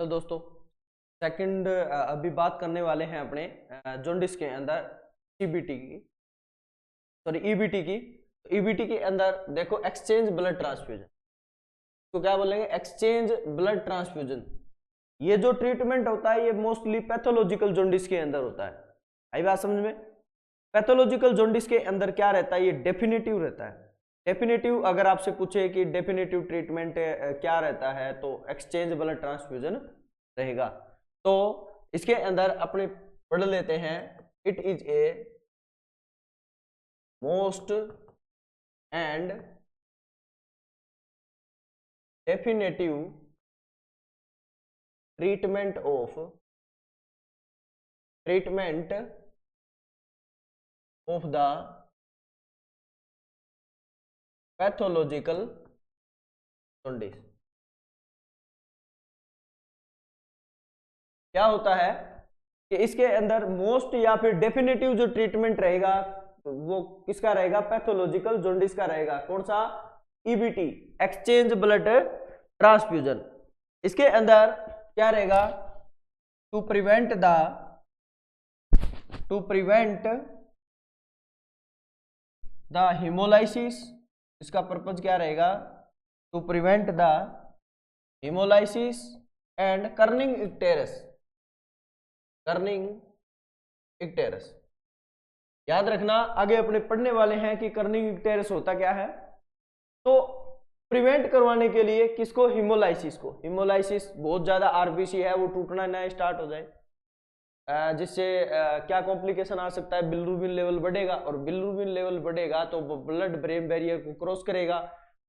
तो दोस्तों सेकंड अभी बात करने वाले हैं अपने जॉन्डिस के अंदर ईबीटी की, सॉरी ईबीटी की। ईबीटी के अंदर देखो एक्सचेंज ब्लड ट्रांसफ्यूजन, तो क्या बोलेंगे, एक्सचेंज ब्लड ट्रांसफ्यूजन। ये जो ट्रीटमेंट होता है ये मोस्टली पैथोलॉजिकल जॉन्डिस के अंदर होता है। आई बात समझ में? पैथोलॉजिकल जॉन्डिस के अंदर क्या रहता है, ये डेफिनेटिव रहता है। डेफिनेटिव अगर आपसे पूछे कि डेफिनेटिव ट्रीटमेंट क्या रहता है, तो एक्सचेंज ब्लड ट्रांसफ्यूजन रहेगा। तो इसके अंदर अपने पढ़ लेते हैं, it is a most and definitive treatment of the pathological jaundice. क्या होता है कि इसके अंदर मोस्ट या फिर डेफिनेटिव जो ट्रीटमेंट रहेगा वो किसका रहेगा, पैथोलॉजिकल जॉन्डिस का रहेगा। कौन सा? EBT, exchange blood transfusion. इसके अंदर क्या रहेगा, टू प्रिवेंट द हेमोलाइसिस। इसका पर्पज क्या रहेगा, to prevent the haemolysis and kernicterus. याद रखना, आगे अपने पढ़ने वाले हैं कि कर्निंग इक्टेरस होता क्या है। तो प्रिवेंट करवाने के लिए किसको, हेमोलाइसिस को। हेमोलाइसिस बहुत ज्यादा आरबीसी है वो टूटना ना स्टार्ट हो जाए, जिससे क्या कॉम्प्लिकेशन आ सकता है, बिलिरुबिन लेवल बढ़ेगा, और बिलिरुबिन लेवल बढ़ेगा तो वो ब्लड ब्रेन बैरियर को क्रॉस करेगा,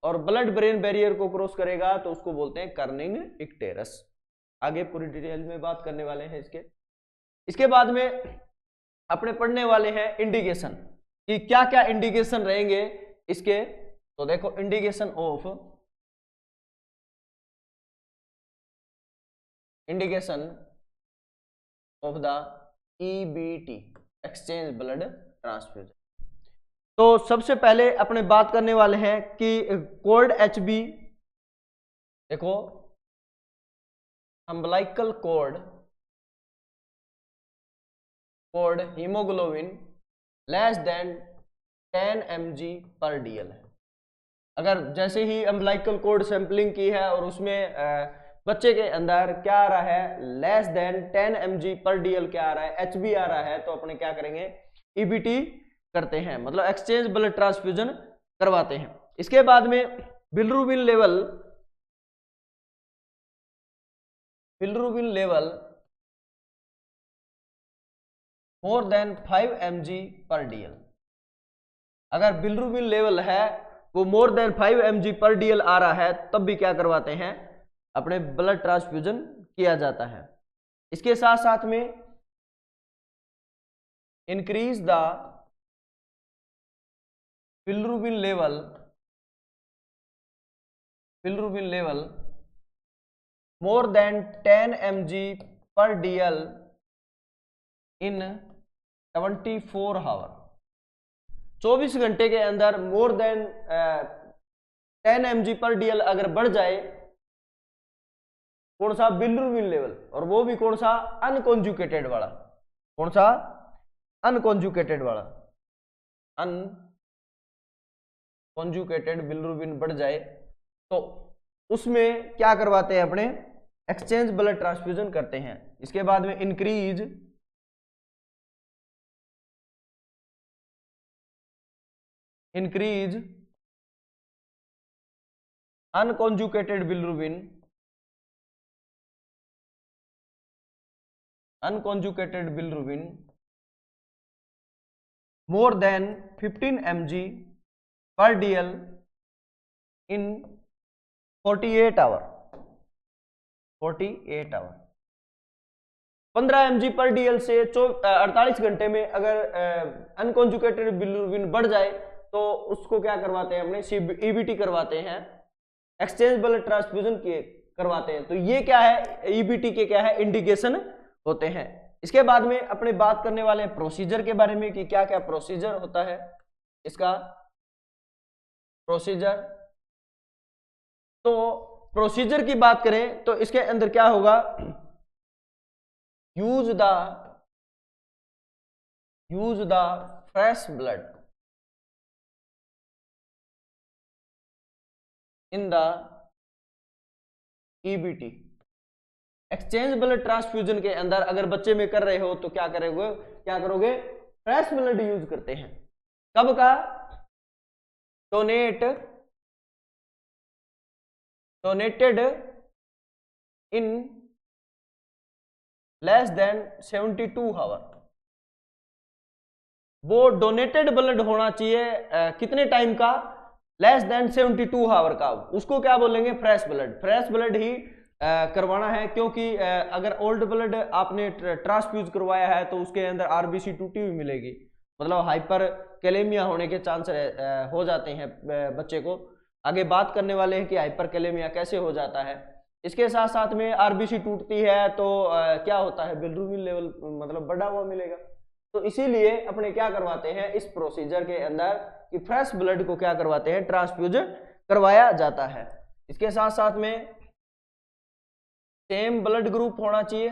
और ब्लड ब्रेन बैरियर को क्रॉस करेगा तो उसको बोलते हैं कर्निंग इक्टेरस। आगे पूरी डिटेल में बात करने वाले हैं इसके बाद में अपने पढ़ने वाले हैं इंडिकेशन, कि क्या क्या इंडिकेशन रहेंगे इसके। तो देखो, indication of the EBT, exchange blood transfusion. तो सबसे पहले अपने बात करने वाले हैं कि कोल्ड एचबी, देखो umbilical code haemoglobin less than 10 mg/dl है। अगर जैसे ही अम्बलाइकल कोड सैंपलिंग की है और उसमें बच्चे के अंदर क्या आ रहा है, लेस देन 10 mg/dl क्या आ रहा है, एचबी आ रहा है, तो अपने क्या करेंगे, ईबीटी करते हैं, मतलब एक्सचेंज ब्लड ट्रांसफ्यूजन करवाते हैं। इसके बाद में bilirubin level more then 5 mg/dl। अगर बिलिरुबिन लेवल है वो मोर देन 5 mg/dl आ रहा है, तब भी क्या करवाते हैं, अपने ब्लड ट्रांसफ्यूजन किया जाता है। इसके साथ साथ में increase the bilirubin level more than 10 mg/dl in 24 hour. 24 घंटे के अंदर मोर देन 10 mg/dl अगर बढ़ जाए, कौन सा, बिलिरुबिन लेवल, और वो भी कौन सा, अनकॉन्जुकेटेड वाला। कौन सा? अनकॉन्जुकेटेड वाला। अनकॉन्जुकेटेड बिलिरुबिन बढ़ जाए तो उसमें क्या करवाते हैं, अपने एक्सचेंज ब्लड ट्रांसफ्यूजन करते हैं। इसके बाद में increase unconjugated bilirubin more than 15 mg/dl in 48 hour. 15 mg/dl से 48 घंटे में अगर अनकॉन्जुकेटेड बिलिरुबिन बढ़ जाए तो उसको क्या करवाते हैं, अपने ईबीटी करवाते हैं, एक्सचेंज ब्लड ट्रांसफ्यूजन करवाते हैं। तो ये क्या है, ईबीटी के क्या है, इंडिकेशन होते हैं। इसके बाद में अपने बात करने वाले हैं प्रोसीजर के बारे में, कि क्या क्या प्रोसीजर होता है इसका। प्रोसीजर तो प्रोसीजर की बात करें तो इसके अंदर क्या होगा, use the fresh blood in the EBT। Exchange blood transfusion के अंदर अगर बच्चे में कर रहे हो तो क्या करोगे, फ्रेश ब्लड यूज करते हैं। कब का, donated in less than 72 hour. वो डोनेटेड ब्लड होना चाहिए कितने टाइम का, लेस देन 72 आवर का, उसको क्या बोलेंगे, फ्रेश ब्लड। फ्रेश ब्लड ही करवाना है, क्योंकि अगर ओल्ड ब्लड आपने ट्रांसफ्यूज करवाया है तो उसके अंदर आरबीसी टूटी हुई मिलेगी, मतलब हाइपर कैलेमिया होने के चांस हो जाते हैं बच्चे को। आगे बात करने वाले हैं कि हाइपर कैलेमिया कैसे हो जाता है। इसके साथ साथ में आरबीसी टूटती है तो क्या होता है, बिलिरुबिन लेवल मतलब बढ़ा हुआ मिलेगा। तो इसीलिए अपने क्या करवाते हैं इस प्रोसीजर के अंदर कि फ्रेश ब्लड को क्या करवाते हैं, ट्रांसफ्यूज करवाया जाता है। इसके साथ साथ में सेम ब्लड ग्रुप होना चाहिए,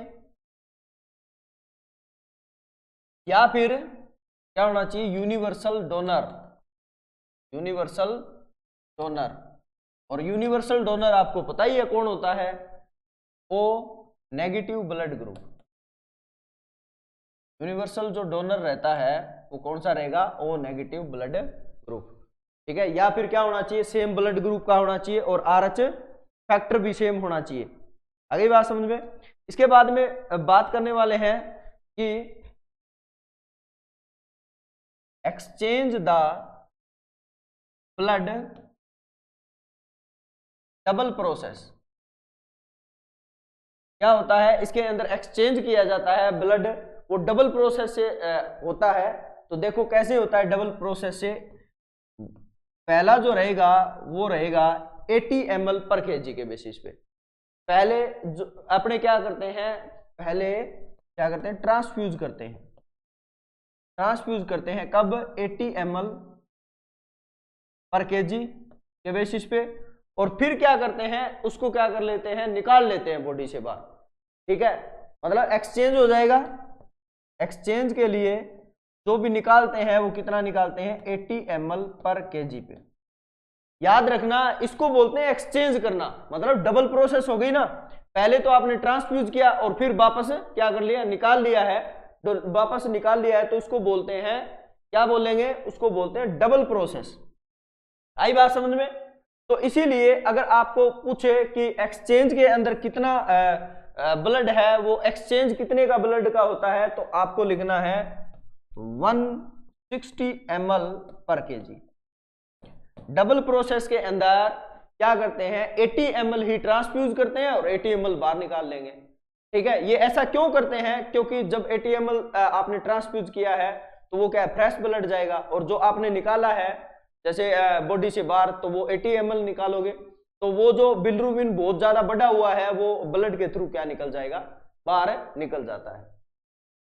या फिर क्या होना चाहिए, यूनिवर्सल डोनर। और यूनिवर्सल डोनर आपको पता ही है कौन होता है, O negative blood group. Universal जो डोनर रहता है वो कौन सा रहेगा, ओ नेगेटिव ब्लड ग्रुप, ठीक है। या फिर क्या होना चाहिए, सेम ब्लड ग्रुप का होना चाहिए और RH फैक्टर भी सेम होना चाहिए। आगे बात समझ में। इसके बाद में बात करने वाले हैं कि exchange the blood double process. क्या होता है, इसके अंदर एक्सचेंज किया जाता है ब्लड, वो डबल प्रोसेस से होता है। तो देखो कैसे होता है डबल प्रोसेस से। पहला जो रहेगा वो रहेगा 80 ml पर kg के बेसिस पे। पहले जो अपने क्या करते हैं, ट्रांसफ्यूज करते हैं कब, 80 ml पर kg के बेसिस पे। और फिर क्या करते हैं, उसको क्या कर लेते हैं, निकाल लेते हैं बॉडी से बाहर, ठीक है। मतलब एक्सचेंज हो जाएगा। एक्सचेंज के लिए जो भी निकालते हैं वो कितना निकालते हैं, 80 ml पर kg पे। याद रखना, इसको बोलते हैं एक्सचेंज करना, मतलब डबल प्रोसेस हो गई ना। पहले तो आपने ट्रांसफ्यूज किया और फिर वापस क्या कर लिया, निकाल लिया है, वापस निकाल लिया है, तो इसको बोलते हैं, क्या बोलेंगे, उसको बोलते हैं डबल प्रोसेस। आई बात समझ में। तो इसीलिए अगर आपको पूछे कि एक्सचेंज के अंदर कितना ब्लड है, वो एक्सचेंज कितने का ब्लड का होता है, तो आपको लिखना है 160 ml पर kg। डबल प्रोसेस के अंदर क्या करते हैं, 80 ml ही ट्रांसफ्यूज करते हैं और 80 ml बाहर निकाल लेंगे, ठीक है। ये ऐसा क्यों करते हैं, क्योंकि जब 80 ml आपने ट्रांसफ्यूज किया है तो वो क्या है, फ्रेश ब्लड जाएगा, और जो आपने निकाला है जैसे बॉडी से बाहर, तो वो 80 ml निकालोगे, तो वो जो बिलिरुबिन बहुत ज्यादा बढ़ा हुआ है वो ब्लड के थ्रू क्या निकल जाएगा, बाहर निकल जाता है।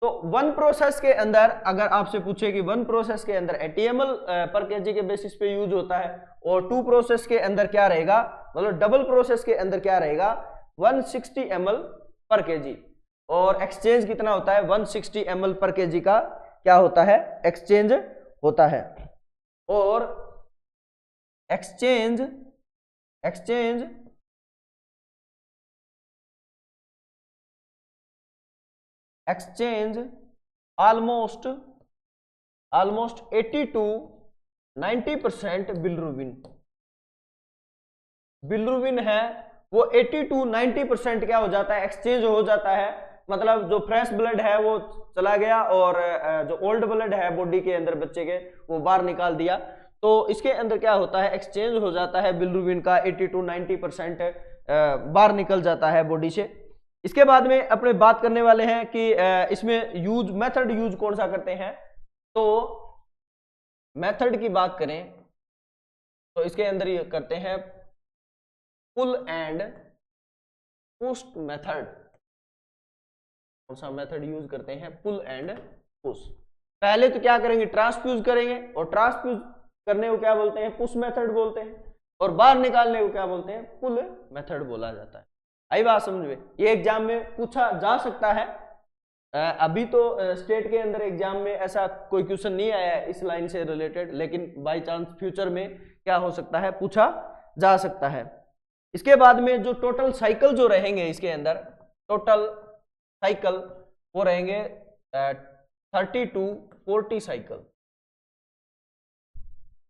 तो वन प्रोसेस के अंदर अगर आपसे पूछे कि वन प्रोसेस के अंदर 80 ml पर kg के बेसिस पे यूज होता है, और टू प्रोसेस के अंदर क्या रहेगा, मतलब डबल प्रोसेस के अंदर क्या रहेगा, 160 ml पर kg। और एक्सचेंज कितना होता है, 160 ml पर kg का क्या होता है, एक्सचेंज होता है। और एक्सचेंज ऑलमोस्ट 80 to 90% बिलिरुबिन है वो 80 to 90% क्या हो जाता है, एक्सचेंज हो जाता है। मतलब जो फ्रेश ब्लड है वो चला गया और जो ओल्ड ब्लड है बॉडी के अंदर बच्चे के, वो बाहर निकाल दिया। तो इसके अंदर क्या होता है, एक्सचेंज हो जाता है बिलिरुबिन का, 80 to 90% बाहर निकल जाता है बॉडी से। इसके बाद में अपने बात करने वाले हैं कि इसमें मेथड यूज कौन सा करते हैं। तो मेथड की बात करें तो इसके अंदर ये करते हैं पुल एंड पुश मेथड। कौन सा मेथड यूज करते हैं, पुल एंड पुश। पहले तो क्या करेंगे, ट्रांसफ्यूज करेंगे, और ट्रांसफ्यूज करने को क्या बोलते हैं, पुश मेथड बोलते हैं। और बाहर निकालने को क्या बोलते हैं, पुल मेथड बोला जाता है। आई बात समझ में, ये एग्जाम में पूछा जा सकता है। अभी तो स्टेट के अंदर एग्जाम में ऐसा कोई क्वेश्चन नहीं आया है इस लाइन से रिलेटेड, लेकिन बाय चांस फ्यूचर में क्या हो सकता है, पूछा जा सकता है। इसके बाद में जो टोटल साइकिल जो रहेंगे इसके अंदर, टोटल साइकिल वो रहेंगे 30 to 40 साइकिल।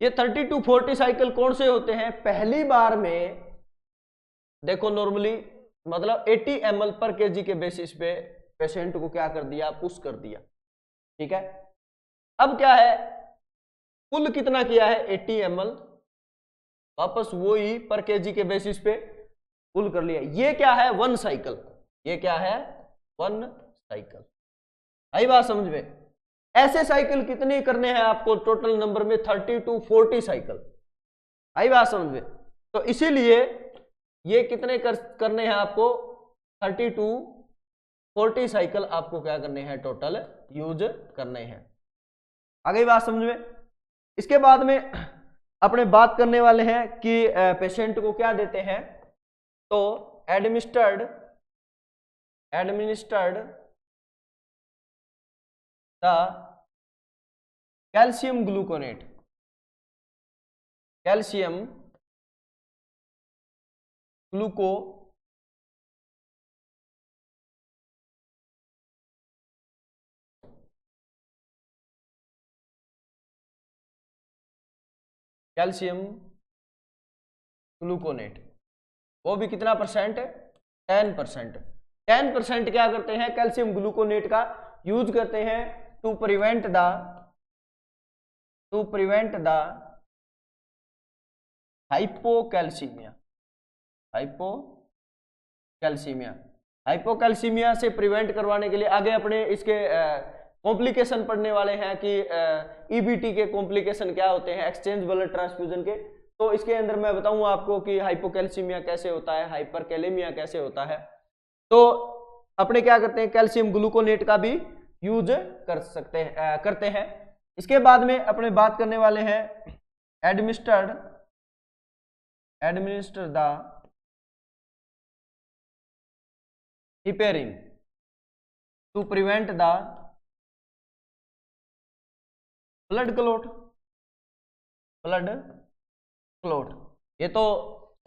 ये 30 to 40 साइकिल कौन से होते हैं, पहली बार में देखो नॉर्मली मतलब 80 ml पर kg के बेसिस पे पेशेंट को क्या कर दिया, पुश कर दिया, ठीक है। अब क्या है, पुल कितना किया है 80 ml, वापस वो ही पर केजी के बेसिस पे पुल कर लिया। ये क्या है, 1 साइकिल, ये क्या है 1 साइकिल। आई बात समझ में। ऐसे साइकिल कितने करने हैं आपको, टोटल नंबर में 30 to 40 साइकिल। आई बात समझ में। तो इसीलिए ये कितने करने हैं आपको, 30 to 40 साइकिल आपको क्या करने हैं, टोटल यूज करने हैं। आ गई बात समझ में। इसके बाद में अपने बात करने वाले हैं कि पेशेंट को क्या देते हैं, तो administered the calcium gluconate, calcium ग्लूको calcium gluconate, वो भी कितना परसेंट है, 10%। 10% क्या करते हैं, कैल्शियम ग्लूकोनेट का यूज करते हैं to prevent the hypocalcaemia. Hypocalcaemia से प्रिवेंट करवाने के लिए आगे अपने इसके कॉम्प्लिकेशन पढ़ने वाले हैं कि ईबीटी के कॉम्प्लिकेशन क्या होते हैं, एक्सचेंज ब्लड ट्रांसफ्यूजन के। तो इसके अंदर मैं बताऊंगा आपको कि हाइपोकैल्सीमिया कैसे होता है, हाइपरकैलेमिया कैसे होता है। तो अपने क्या करते हैं, कैल्शियम ग्लूकोनेट का भी यूज करते हैं। इसके बाद में अपने बात करने वाले हैं administer the heparin to prevent the blood clot. ये तो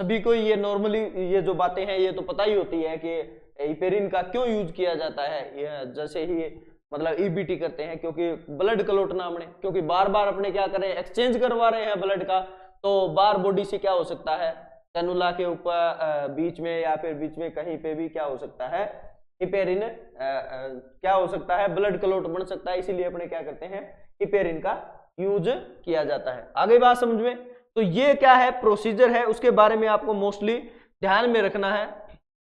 सभी को ये नॉर्मली ये जो बातें हैं ये तो पता ही होती है कि हिपेरिन का क्यों यूज किया जाता है। ये जैसे ही मतलब ईबीटी करते हैं, क्योंकि ब्लड क्लॉट ना बने, क्योंकि बार बार अपने क्या कर रहे हैं, एक्सचेंज करवा रहे हैं ब्लड का, तो बार बॉडी से क्या हो सकता है, कैनुला के ऊपर बीच में या फिर बीच में कहीं पे भी क्या हो सकता है, हिपेरिन क्या हो सकता है, ब्लड क्लॉट बन सकता है। इसीलिए अपने क्या करते हैं, हिपेरिन का यूज किया जाता है। आगे बात समझ में। तो ये क्या है, प्रोसीजर है, उसके बारे में आपको मोस्टली ध्यान में रखना है।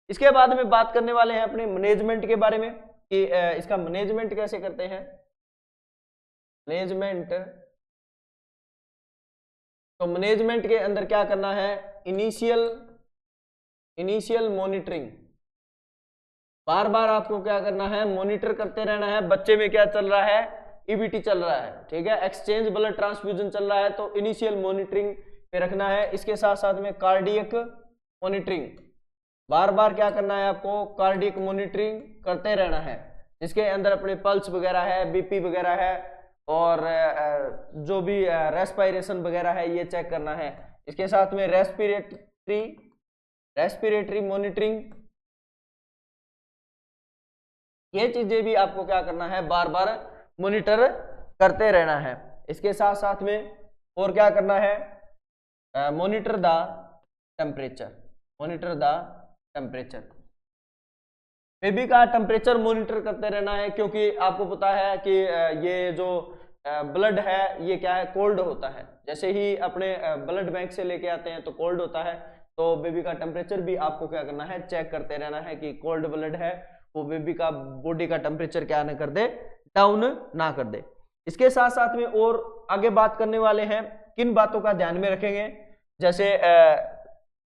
इसके बाद में बात करने वाले हैं अपने मैनेजमेंट के बारे में कि इसका मैनेजमेंट कैसे करते हैं। मैनेजमेंट के अंदर क्या करना है, इनिशियल मॉनिटरिंग, बार बार आपको क्या करना है, मॉनिटर करते रहना है बच्चे में क्या चल रहा है, ईबीटी चल रहा है, ठीक है, एक्सचेंज ब्लड ट्रांसफ्यूजन चल रहा है, तो इनिशियल मॉनिटरिंग पे रखना है। इसके साथ साथ में कार्डियक मॉनिटरिंग, बार बार क्या करना है आपको, कार्डियक मॉनिटरिंग करते रहना है, इसके अंदर अपने पल्स वगैरह है, बीपी वगैरह है, और जो भी रेस्पिरेशन वगैरह है ये चेक करना है। इसके साथ में रेस्पिरेटरी मॉनिटरिंग, ये चीजें भी आपको क्या करना है, बार बार मॉनिटर करते रहना है। इसके साथ साथ में और क्या करना है, मॉनिटर द टेम्परेचर, बेबी का टेम्परेचर मॉनिटर करते रहना है, क्योंकि आपको पता है कि ये जो ब्लड है ये क्या है, कोल्ड होता है। जैसे ही अपने ब्लड बैंक से लेके आते हैं तो कोल्ड होता है, तो बेबी का टेम्परेचर भी आपको क्या करना है, चेक करते रहना है कि कोल्ड ब्लड है, वो बेबी का बॉडी का टेम्परेचर क्या ना कर दे, डाउन ना कर दे। इसके साथ साथ में और आगे बात करने वाले हैं, किन बातों का ध्यान में रखेंगे, जैसे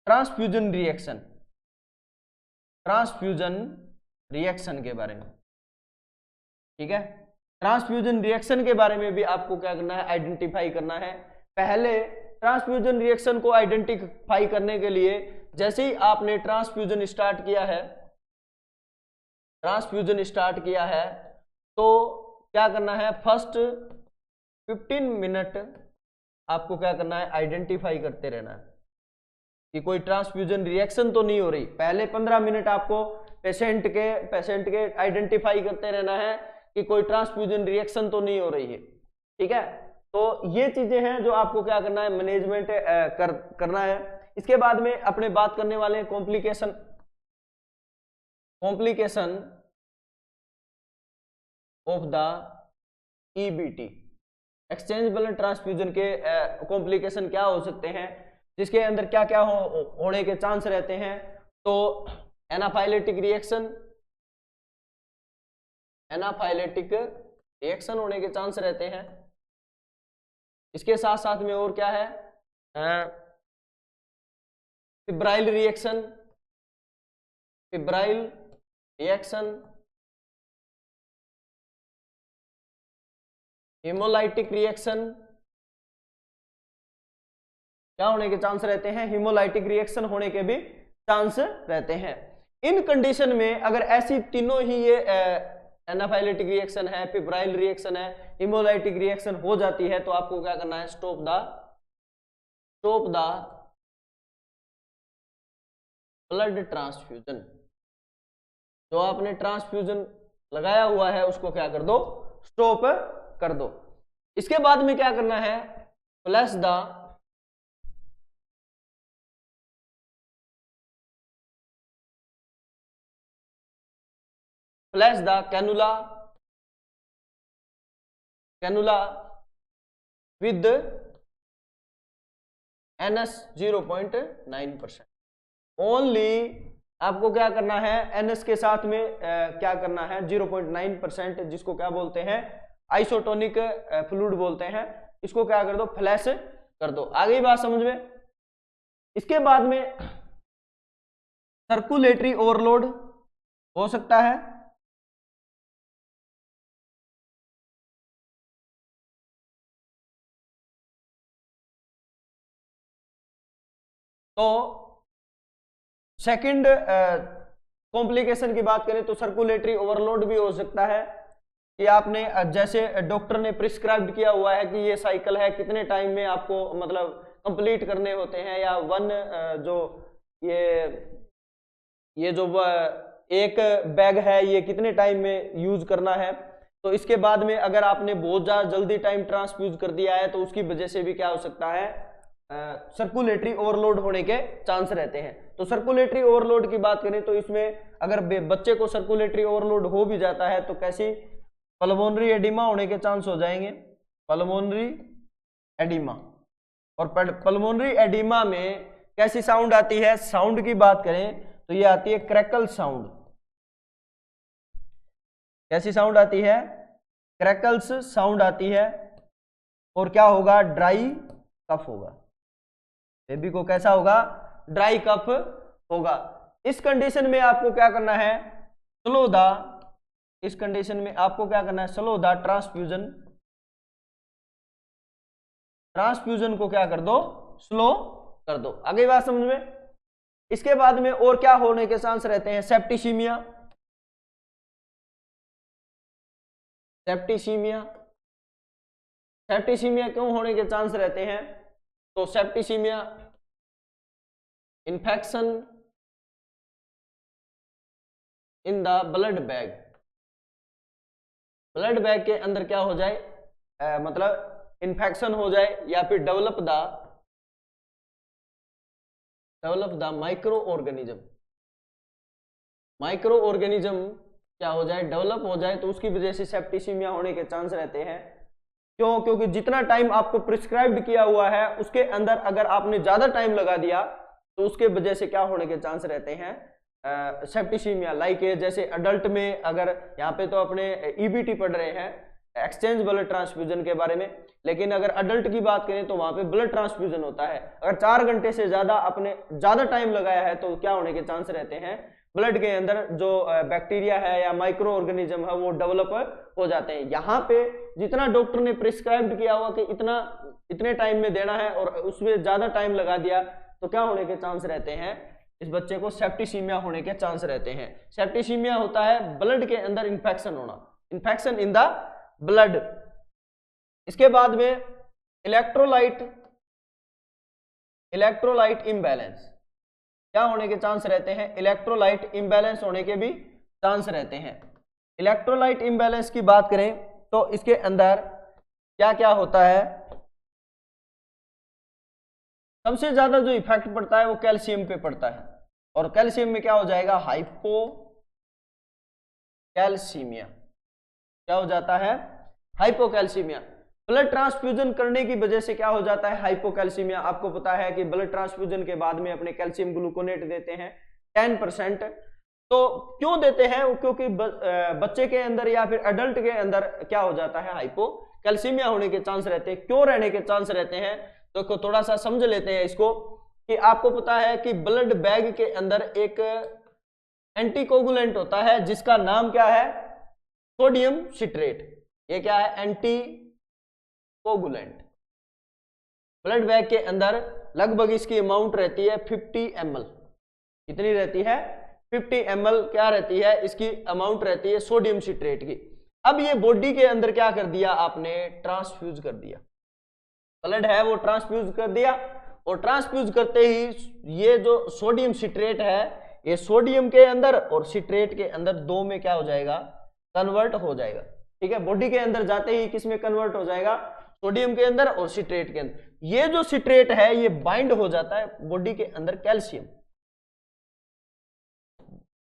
ट्रांसफ्यूजन रिएक्शन के बारे में, ठीक है। ट्रांसफ्यूजन रिएक्शन के बारे में भी आपको क्या करना है, आइडेंटिफाई करना है। पहले ट्रांसफ्यूजन रिएक्शन को आइडेंटिफाई करने के लिए जैसे ही आपने ट्रांसफ्यूजन स्टार्ट किया है तो क्या करना है, फर्स्ट 15 मिनट आपको क्या करना है, आइडेंटिफाई करते रहना है कि कोई ट्रांसफ्यूजन रिएक्शन तो नहीं हो रही। पहले 15 मिनट आपको पेशेंट के आइडेंटिफाई करते रहना है कि कोई ट्रांसफ्यूजन रिएक्शन तो नहीं हो रही है, ठीक है। तो ये चीजें हैं जो आपको क्या करना है, मैनेजमेंट करना है। इसके बाद में अपने बात करने वाले हैं complication of the EBT, exchange blood transfusion के कॉम्प्लिकेशन क्या हो सकते हैं, जिसके अंदर क्या क्या होने के चांस रहते हैं। तो एनाफाइलेटिक रिएक्शन होने के चांस रहते हैं। इसके साथ साथ में और क्या है, फिब्राइल रिएक्शन, हेमोलाइटिक रिएक्शन क्या होने के चांस रहते हैं, हेमोलाइटिक रिएक्शन होने के भी चांस रहते हैं। इन कंडीशन में अगर ऐसी तीनों ही ये एनाफाइलेटिक रिएक्शन है, फिब्राइल रिएक्शन है, हेमोलाइटिक रिएक्शन हो जाती है तो आपको क्या करना है, स्टॉप द ब्लड ट्रांसफ्यूजन। जो आपने ट्रांसफ्यूजन लगाया हुआ है उसको क्या कर दो, स्टॉप कर दो। इसके बाद में क्या करना है, flash the cannula with NS 0.9%। Only आपको क्या करना है, NS के साथ में क्या करना है, 0.9%, जिसको क्या बोलते हैं, आइसोटोनिक फ्लूइड बोलते हैं, इसको क्या कर दो, फ्लैश कर दो। आ गई बात समझ में। इसके बाद में सर्कुलेटरी ओवरलोड हो सकता है, तो सेकंड कॉम्प्लिकेशन की बात करें तो सर्कुलेटरी ओवरलोड भी हो सकता है कि आपने जैसे डॉक्टर ने प्रिस्क्राइब किया हुआ है कि ये साइकिल है, कितने टाइम में आपको मतलब कंप्लीट करने होते हैं, या जो ये जो एक बैग है ये कितने टाइम में यूज करना है। तो इसके बाद में अगर आपने बहुत ज़्यादा जल्दी टाइम ट्रांसफ्यूज कर दिया है तो उसकी वजह से भी क्या हो सकता है, सर्कुलेटरी ओवरलोड होने के चांस रहते हैं। तो सर्कुलेटरी ओवरलोड की बात करें तो इसमें अगर बच्चे को सर्कुलेटरी ओवरलोड हो भी जाता है तो कैसी, पल्मोनरी एडिमा होने के चांस हो जाएंगे, पल्मोनरी एडिमा। और पल्मोनरी एडिमा में कैसी साउंड आती है, साउंड की बात करें तो ये आती है क्रैकल साउंड। कैसी साउंड आती है, क्रैकल्स साउंड आती है। और क्या होगा, ड्राई कफ होगा, बेबी को कैसा होगा, ड्राई कफ होगा। इस कंडीशन में आपको क्या करना है, स्लो द ट्रांसफ्यूजन को क्या कर दो, स्लो कर दो। आगे बात समझ में। इसके बाद में और क्या होने के चांस रहते हैं, सेप्टिसीमिया क्यों होने के चांस रहते हैं, तो septicaemia infection in the blood bag के अंदर क्या हो जाए, मतलब इन्फेक्शन हो जाए, या फिर डेवलप द माइक्रो ऑर्गेनिज्म क्या हो जाए, डेवलप हो जाए, तो उसकी वजह से सेप्टिसीमिया होने के चांस रहते हैं। क्यों, क्योंकि जितना टाइम आपको प्रिस्क्राइब्ड किया हुआ है उसके अंदर अगर आपने ज्यादा टाइम लगा दिया तो उसके वजह से क्या होने के चांस रहते हैं, सेप्टिसीमिया। लाइक जैसे अडल्ट में, अगर यहाँ पे तो अपने EBT पढ़ रहे हैं, एक्सचेंज ब्लड ट्रांसफ्यूजन के बारे में, लेकिन अगर अडल्ट की बात करें तो वहां पे ब्लड ट्रांसफ्यूजन होता है। अगर 4 घंटे से ज्यादा आपने ज्यादा टाइम लगाया है तो क्या होने के चांस रहते हैं, ब्लड के अंदर जो बैक्टीरिया है या माइक्रो ऑर्गेनिज्म है वो डेवलप हो जाते हैं। यहाँ पे जितना डॉक्टर ने प्रिस्क्राइब किया हुआ कि इतने टाइम में देना है और उसमें ज्यादा टाइम लगा दिया तो क्या होने के चांस रहते हैं, इस बच्चे को सेप्टिसीमिया होने के चांस रहते हैं। सेप्टिसीमिया होता है ब्लड के अंदर इंफेक्शन होना, इंफेक्शन इन द ब्लड। इसके बाद में इलेक्ट्रोलाइट इम्बैलेंस, क्या होने के चांस रहते हैं, इलेक्ट्रोलाइट इम्बैलेंस होने के भी चांस रहते हैं। इलेक्ट्रोलाइट इम्बैलेंस की बात करें तो इसके अंदर क्या क्या होता है, सबसे ज्यादा जो इफेक्ट पड़ता है वो कैल्शियम पे पड़ता है और कैल्शियम में क्या हो जाएगा, हाइपोकैल्सीमिया। क्या हो जाता है, हाइपोकैल्सीमिया। ब्लड ट्रांसफ्यूजन करने की वजह से क्या हो जाता है, हाइपोकैल्सीमिया। आपको पता है कि ब्लड ट्रांसफ्यूजन के बाद में अपने कैल्शियम ग्लूकोनेट देते हैं 10%। तो क्यों देते हैं, क्योंकि बच्चे के अंदर या फिर एडल्ट के अंदर क्या हो जाता है, हाइपोकैल्सीमिया होने के चांस रहते हैं। क्यों रहने के चांस रहते हैं तो थोड़ा सा समझ लेते हैं इसको, कि आपको पता है कि ब्लड बैग के अंदर एक एंटीकोगुलेंट होता है जिसका नाम क्या है, सोडियम सिट्रेट। ये क्या है, एंटीकोगुलेंट। ब्लड बैग के अंदर लगभग इसकी अमाउंट रहती है 50 ml। कितनी रहती है, 50 ml क्या रहती है, इसकी अमाउंट रहती है सोडियम सिट्रेट की। अब ये बॉडी के अंदर क्या कर दिया आपने, ट्रांसफ्यूज कर दिया। ब्लड है वो ट्रांसफ्यूज कर दिया और ट्रांसफ्यूज करते ही ये जो सोडियम सिट्रेट है ये सोडियम के अंदर और सिट्रेट के अंदर दो में क्या हो जाएगा, कन्वर्ट हो जाएगा। ठीक है, बॉडी के अंदर जाते ही किस में कन्वर्ट हो जाएगा, सोडियम के अंदर और सिट्रेट के अंदर। ये जो सिट्रेट है ये बाइंड हो जाता है बॉडी के अंदर कैल्शियम,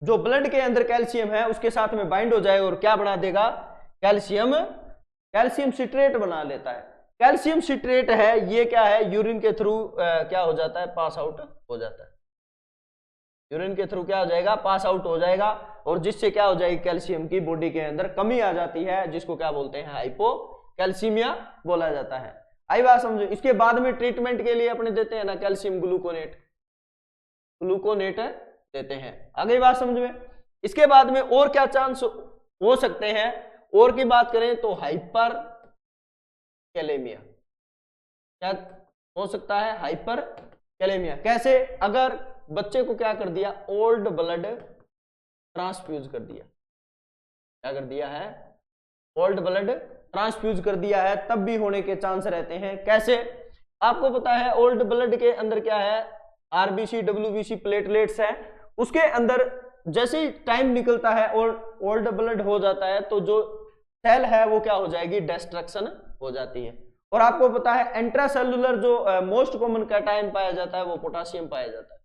जो ब्लड के अंदर कैल्शियम है उसके साथ में बाइंड हो जाएगा और क्या बना देगा, कैल्शियम सिट्रेट बना लेता है। कैल्शियम सिट्रेट है ये क्या है, यूरिन के थ्रू क्या हो जाता है, पास आउट हो जाता है। यूरिन के थ्रू क्या हो जाएगा, पास आउट हो जाएगा और जिससे क्या हो जाएगी, कैल्शियम की बॉडी के अंदर कमी आ जाती है, जिसको क्या बोलते हैं, हाइपोकैल्सीमिया बोला जाता है। आई बात समझो। इसके बाद में ट्रीटमेंट के लिए अपने देते हैं ना कैल्शियम ग्लूकोनेट देते हैं। आगे बात समझ में। इसके बाद में और क्या चांस हो सकते हैं, और की बात करें तो हाइपर कैलेमिया। क्या हो सकता है, हाइपर कैलेमिया। कैसे, अगर बच्चे को क्या कर दिया, ओल्ड ब्लड ट्रांसफ्यूज कर दिया, क्या कर दिया है, ओल्ड ब्लड ट्रांसफ्यूज कर दिया है, तब भी होने के चांस रहते हैं। कैसे, आपको पता है ओल्ड ब्लड के अंदर क्या है, आरबीसी डब्ल्यूबीसी प्लेटलेट्स है, उसके अंदर जैसे ही टाइम निकलता है और ओल्ड ब्लड हो जाता है तो जो सेल है वो क्या हो जाएगी, डिस्ट्रक्शन हो जाती है। और आपको पता है इंट्रासेलुलर जो मोस्ट कॉमन कैटायन पाया जाता है वो पोटासियम पाया जाता है।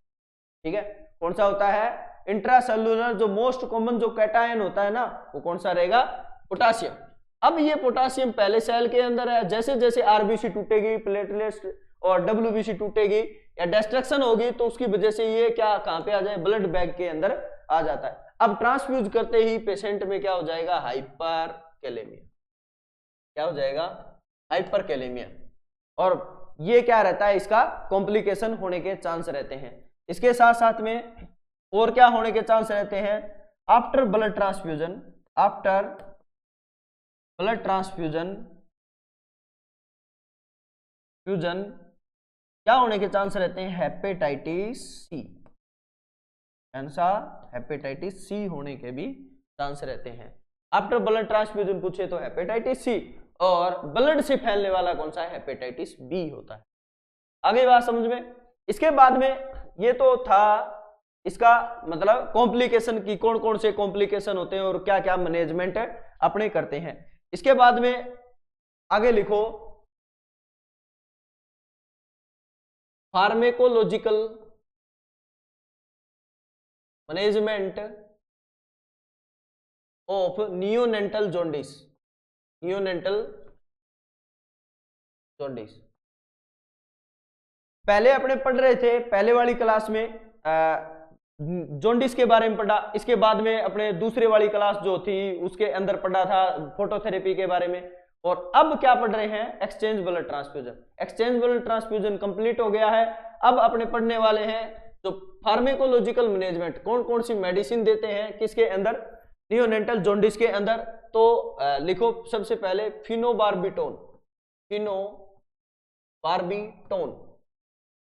ठीक है, कौन सा होता है, इंट्रासेलुलर जो मोस्ट कॉमन जो कैटायन होता है ना वो कौन सा रहेगा, पोटासियम। अब ये पोटासियम पहले सेल के अंदर है, जैसे जैसे आरबीसी टूटेगी, प्लेटलेट्स और डब्ल्यूबीसी टूटेगी या डिस्ट्रक्शन होगी तो उसकी वजह से ये क्या कहां पे आ जाए, ब्लड बैग के अंदर आ जाता है। अब ट्रांसफ्यूज करते ही पेशेंट में क्या हो जाएगा, हाइपर कैलेमिया। क्या हो जाएगा, हाइपर कैलेमिया। और ये क्या रहता है, इसका कॉम्प्लिकेशन होने के चांस रहते हैं। इसके साथ साथ में और क्या होने के चांस रहते हैं, आफ्टर ब्लड ट्रांसफ्यूजन क्या होने के चांस रहते हैं, हेपेटाइटिस सी। हेपेटाइटिस सी होने के भी चांस रहते हैं। आफ्टर ब्लड ट्रांसफ्यूजन पूछे तो हेपेटाइटिस सी, और ब्लड से फैलने वाला कौन सा है, हेपेटाइटिस बी होता है। आगे बात समझ में। इसके बाद में ये तो था इसका मतलब कॉम्प्लिकेशन की, कौन कौन से कॉम्प्लिकेशन होते हैं और क्या क्या मैनेजमेंट अपने करते हैं। इसके बाद में आगे लिखो, pharmacological management of neonatal jaundice. पहले अपने पढ़ रहे थे, पहले वाली क्लास में जॉन्डिस के बारे में पढ़ा। इसके बाद में अपने दूसरे वाली क्लास जो थी उसके अंदर पढ़ा था फोटोथेरेपी के बारे में। और अब क्या पढ़ रहे हैं, exchange blood transfusion. Exchange blood transfusion complete हो गया है। अब अपने पढ़ने वाले हैं जो फार्मेकोलॉजिकल मैनेजमेंट, कौन कौन सी मेडिसिन देते हैं किसके अंदर, नियोनेटल जॉन्डिस के अंदर। तो लिखो सबसे पहले फिनोबार्बिटोन, फिनोबार्बिटोन।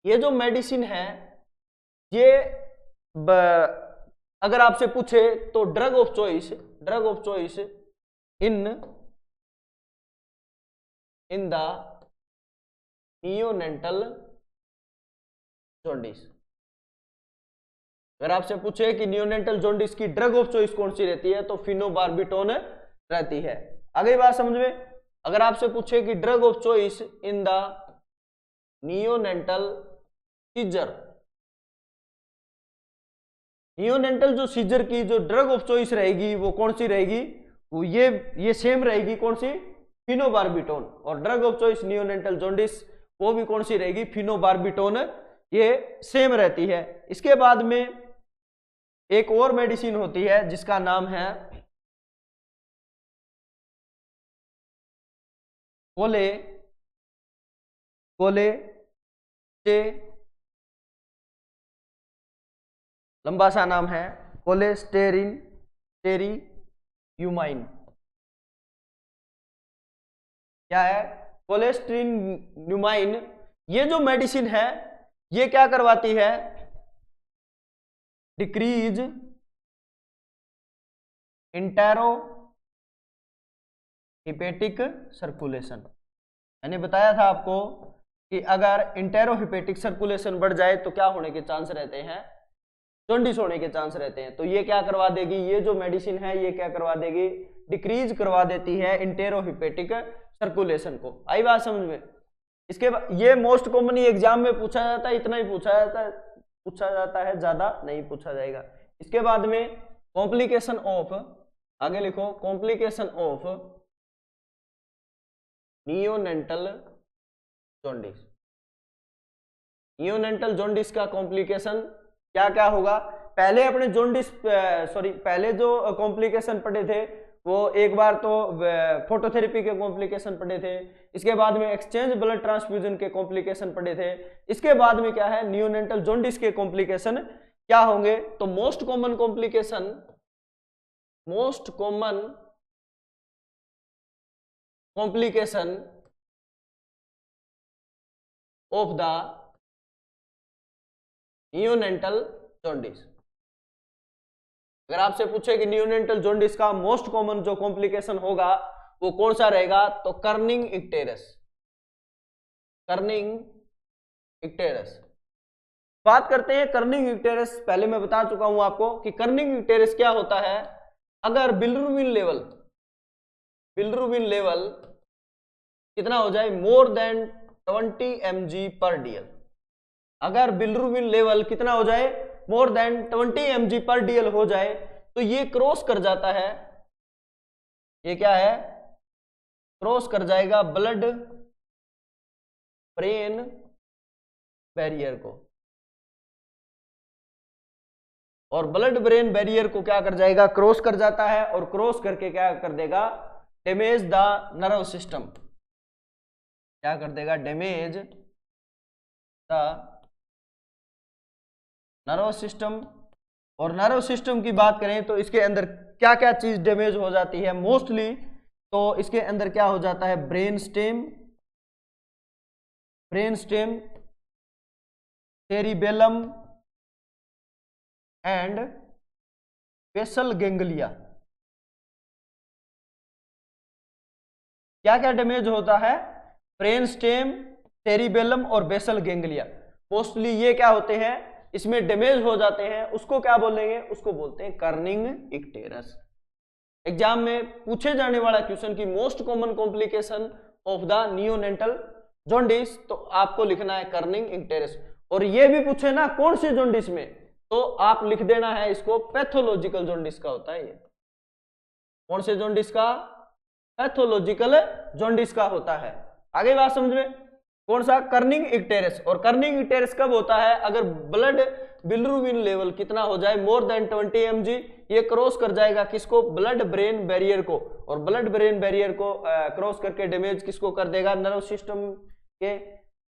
ये जो मेडिसिन है ये अगर आपसे पूछे तो drug of choice in the neonatal jaundice. अगर आपसे पूछे कि नियोनेटल जॉन्डिस की ड्रग ऑफ चॉइस कौन सी रहती है तो फिनोबार्बिटोन रहती है। आगे बात समझ में। अगर आपसे पूछे कि drug of choice in the neonatal seizure, neonatal जो सीजर की जो ड्रग ऑफ चॉइस रहेगी वो कौन सी रहेगी, वो ये सेम रहेगी, कौन सी, फिनोबार्बिटोन। और drug of choice neonatal jaundice वो भी कौन सी रहेगी, फिनोबार्बिटोन, ये सेम रहती है। इसके बाद में एक और मेडिसिन होती है जिसका नाम है लंबा सा नाम है कोलेस्टेरिन क्या है, कोलेस्टेरिन। ये जो मेडिसिन है ये क्या करवाती है, डिक्रीज इंटेरो हिपेटिक सर्कुलेशन। मैंने बताया था आपको कि अगर इंटेरोहिपेटिक सर्कुलेशन बढ़ जाए तो क्या होने के चांस रहते हैं, जॉन्डिस होने के चांस रहते हैं। तो ये क्या करवा देगी, ये जो मेडिसिन है ये क्या करवा देगी, डिक्रीज करवा देती है इंटेरोहिपेटिक सर्कुलेशन को। आई बात समझ में। इसके बाद ये मोस्ट कॉमनली एग्जाम में पूछा जाता है, इतना ही पूछा जाता है, ज्यादा नहीं पूछा जाएगा। इसके बाद में कॉम्प्लिकेशन ऑफ, आगे लिखो, complication of neonatal jaundice. Neonatal jaundice का कॉम्प्लिकेशन क्या क्या होगा। पहले अपने जॉन्डिस पहले जो कॉम्प्लिकेशन पढ़े थे वो एक बार तो फोटोथेरेपी के कॉम्प्लिकेशन पढ़े थे, इसके बाद में एक्सचेंज ब्लड ट्रांसफ्यूजन के कॉम्प्लिकेशन पढ़े थे, इसके बाद में क्या है, नियोनेटल जॉन्डिस के कॉम्प्लिकेशन क्या होंगे। तो most common complication of the neonatal jaundice. अगर आपसे पूछे कि नियोनेटल जॉन्डिस का मोस्ट कॉमन जो कॉम्प्लिकेशन होगा वो कौन सा रहेगा, तो कर्निंग इक्टेरस। बात करते हैं कर्निंग इक्टेरस। पहले मैं बता चुका हूं आपको कि कर्निंग इक्टेरस क्या होता है। अगर बिलिरुबिन लेवल कितना हो जाए, मोर देन 20 mg पर DL। अगर बिलिरुबिन लेवल कितना हो जाए, मोर देन 20 mg पर DL हो जाए तो ये क्रॉस कर जाता है, ये क्या है, क्रॉस कर जाएगा ब्लड ब्रेन बैरियर को, और ब्लड ब्रेन बैरियर को क्या कर जाएगा, क्रॉस कर जाता है, और क्रॉस करके क्या कर देगा, डैमेज द नर्व सिस्टम। क्या कर देगा, डैमेज द नर्व सिस्टम। और नर्व सिस्टम की बात करें तो इसके अंदर क्या क्या चीज डैमेज हो जाती है मोस्टली, तो इसके अंदर क्या हो जाता है, brain stem, cerebellum and basal ganglia. क्या क्या डैमेज होता है, ब्रेन स्टेम, सेरिबेलम और बेसल गैंग्लिया। मोस्टली ये क्या होते हैं, इसमें डैमेज हो जाते हैं। उसको क्या बोलेंगे, उसको बोलते हैं कर्निंग इक्टेरस। एग्जाम में पूछे जाने वाला क्वेश्चन की most common complication of the neonatal jaundice, तो आपको लिखना है कर्निंग इक्टेरस। और ये भी पूछे ना कौन से जॉन्डिस में, तो आप लिख देना है इसको पैथोलॉजिकल जॉन्डिस का होता है। ये कौन से जॉन्डिस का, पैथोलॉजिकल जॉन्डिस का होता है। आगे बात समझ में, कौन सा, कर्निंग इक्टेरस। और कर्निंग इक्टेरस कब होता है, अगर ब्लड बिलिरुबिन लेवल कितना हो जाए, मोर देन 20 mg, ये क्रॉस कर जाएगा किसको, ब्लड ब्रेन बैरियर को, और ब्लड ब्रेन बैरियर को क्रॉस करके डैमेज किसको कर देगा, नर्व सिस्टम के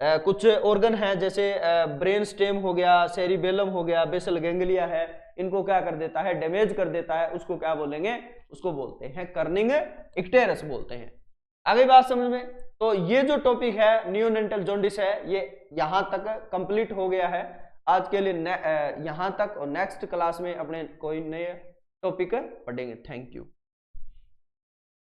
कुछ ऑर्गन हैं जैसे ब्रेन स्टेम हो गया, सेरिबेलम हो गया, बेसल गैंग्लिया है, इनको क्या कर देता है, डैमेज कर देता है, उसको क्या बोलेंगे, उसको बोलते हैं कर्निंग इक्टेरस बोलते हैं। आगे बात समझ में। तो ये जो टॉपिक है नियोनेटल जॉन्डिस है, ये यहां तक कंप्लीट हो गया है आज के लिए। यहां तक, और नेक्स्ट क्लास में अपने कोई नए टॉपिक पढ़ेंगे। Thank you.